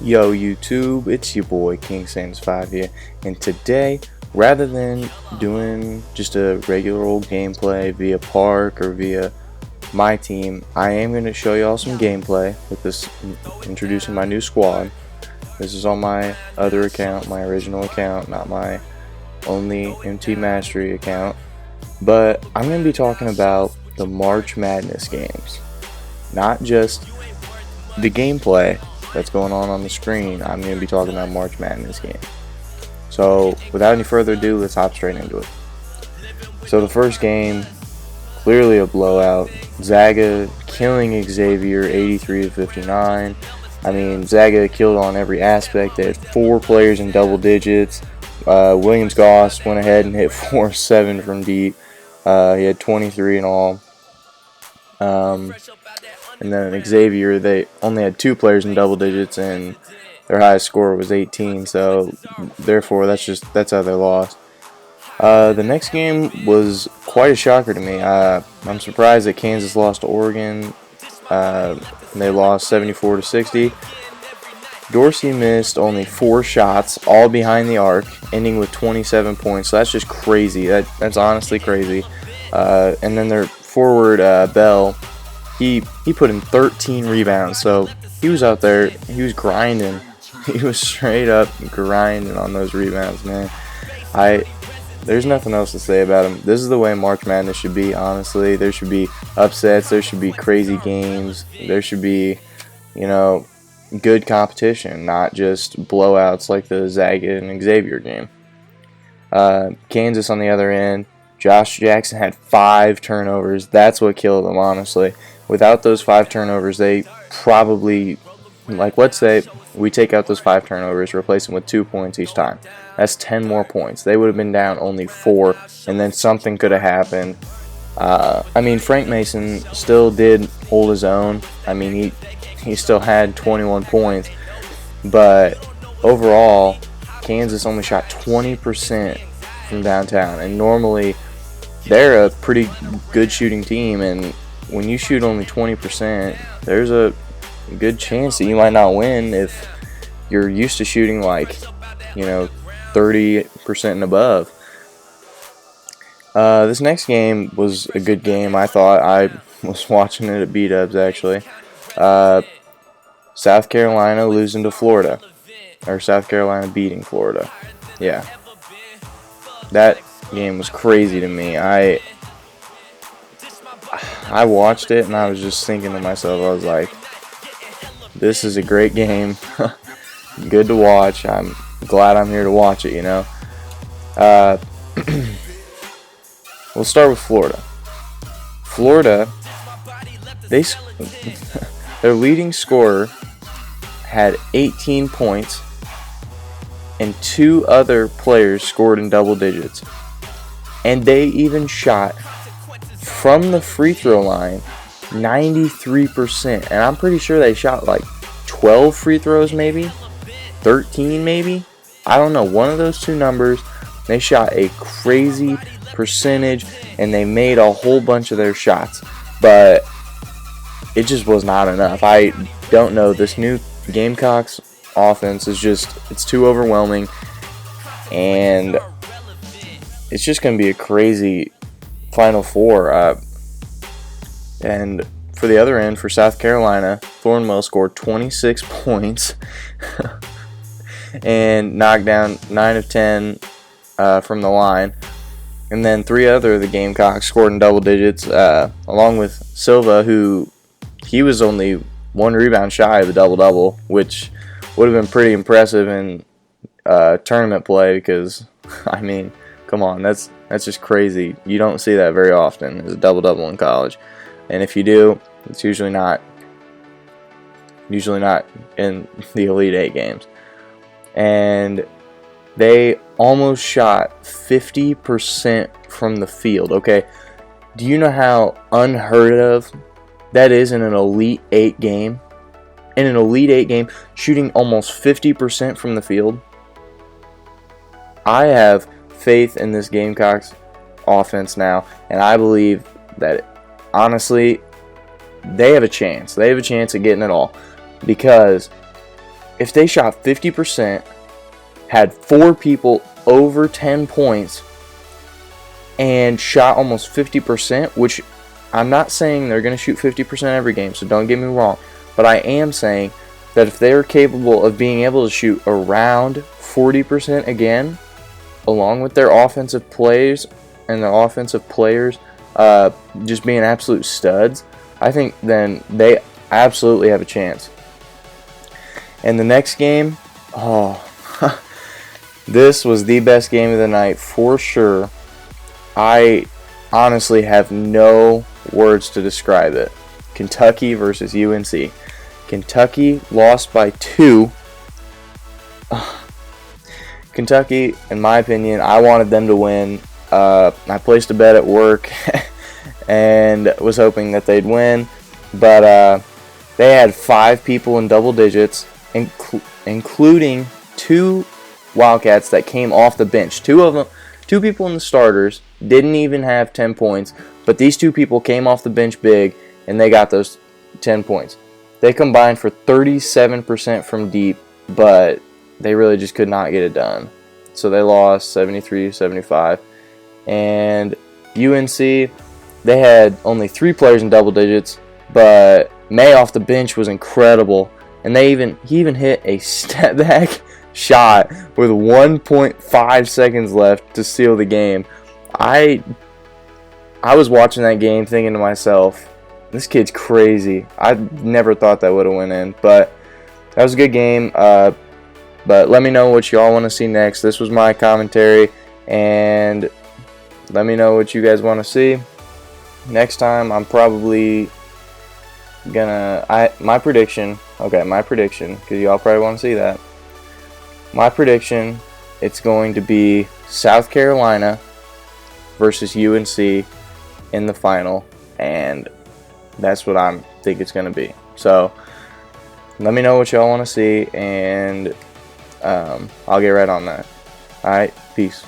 Yo YouTube, it's your boy King5 here, and today, rather than doing just a regular old gameplay via Park or via my team, I am going to show y'all some gameplay with this, introducing my new squad. This is on my other account, my original account, not my only MT Mastery account, but I'm going to be talking about the March Madness games, not just the gameplay that's going on the screen. I'm going to be talking about March Madness game. So without any further ado, let's hop straight into it. So the first game, clearly a blowout. Ncaa killing Xavier 83-59. I mean, Ncaa killed on every aspect. They had 4 players in double digits. Williams Goss went ahead and hit 4-7 from deep. He had 23 in all. And then Xavier, they only had 2 players in double digits, and their highest score was 18. So therefore, that's how they lost. The next game was quite a shocker to me. I'm surprised that Kansas lost to Oregon. They lost 74-60. Dorsey missed only 4 shots, all behind the arc, ending with 27 points. So that's just crazy. That's honestly crazy. And then their forward, Bell, he put in 13 rebounds. So he was out there, he was grinding. He was straight up grinding on those rebounds, man. There's nothing else to say about him. This is the way March Madness should be, honestly. There should be upsets, there should be crazy games, there should be, good competition, not just blowouts like the Ncaa and Xavier game. Kansas on the other end, Josh Jackson had 5 turnovers. That's what killed them, honestly. Without those 5 turnovers, they probably, let's say we take out those 5 turnovers, replace them with 2 points each time. That's 10 more points. They would have been down only 4, and then something could have happened. I mean, Frank Mason still did hold his own. I mean, he still had 21 points, but overall, Kansas only shot 20% from downtown, and normally they're a pretty good shooting team, and when you shoot only 20%, there's a good chance that you might not win if you're used to shooting 30% and above. This next game was a good game, I thought. I was watching it at B-Dubs, actually. South Carolina losing to Florida. Or South Carolina beating Florida. Yeah. That game was crazy to me. I watched it and I was just thinking to myself, I was like, this is a great game. Good to watch. I'm glad I'm here to watch it, We'll start with Florida. Florida, their leading scorer had 18 points, and 2 other players scored in double digits. And they even shot from the free throw line 93%. And I'm pretty sure they shot 12 free throws, maybe 13, maybe. I don't know, one of those 2 numbers. They shot a crazy percentage, and they made a whole bunch of their shots, but it just was not enough. I don't know, this new Gamecocks offense is it's too overwhelming, and it's just going to be a crazy Final Four. And for the other end, for South Carolina, Thornwell scored 26 points and knocked down 9 of 10 from the line. And then 3 other of the Gamecocks scored in double digits, along with Silva, who he was only 1 rebound shy of the double-double, which would have been pretty impressive in tournament play because, I mean, come on, that's just crazy. You don't see that very often as a double-double in college. And if you do, it's usually not in the Elite 8 games. And they almost shot 50% from the field. Okay, do you know how unheard of that is in an Elite 8 game? In an Elite 8 game, shooting almost 50% from the field. I have faith in this Gamecocks offense now, and I believe that, honestly, they have a chance. They have a chance at getting it all, because if they shot 50%, had 4 people over 10 points, and shot almost 50%, which I'm not saying they're going to shoot 50% every game, so don't get me wrong, but I am saying that if they're capable of being able to shoot around 40% again, along with their offensive plays and their offensive players just being absolute studs, I think then they absolutely have a chance. And the next game, this was the best game of the night for sure. I honestly have no words to describe it. Kentucky versus UNC. Kentucky lost by 2. Kentucky, in my opinion, I wanted them to win. I placed a bet at work and was hoping that they'd win, but they had 5 people in double digits, including 2 Wildcats that came off the bench. 2 people in the starters didn't even have 10 points, but these 2 people came off the bench big, and they got those 10 points. They combined for 37% from deep, but they really just could not get it done. So they lost 73-75. And UNC, they had only 3 players in double digits, but May off the bench was incredible. And he even hit a step back shot with 1.5 seconds left to seal the game. I was watching that game thinking to myself, this kid's crazy. I never thought that would have went in, but that was a good game. But let me know what y'all want to see next. This was my commentary, and let me know what you guys want to see. Next time, I'm probably gonna my prediction, because y'all probably want to see that. My prediction, it's going to be South Carolina versus UNC in the final, and that's what I think it's going to be. So let me know what y'all want to see, and I'll get right on that. Alright, peace.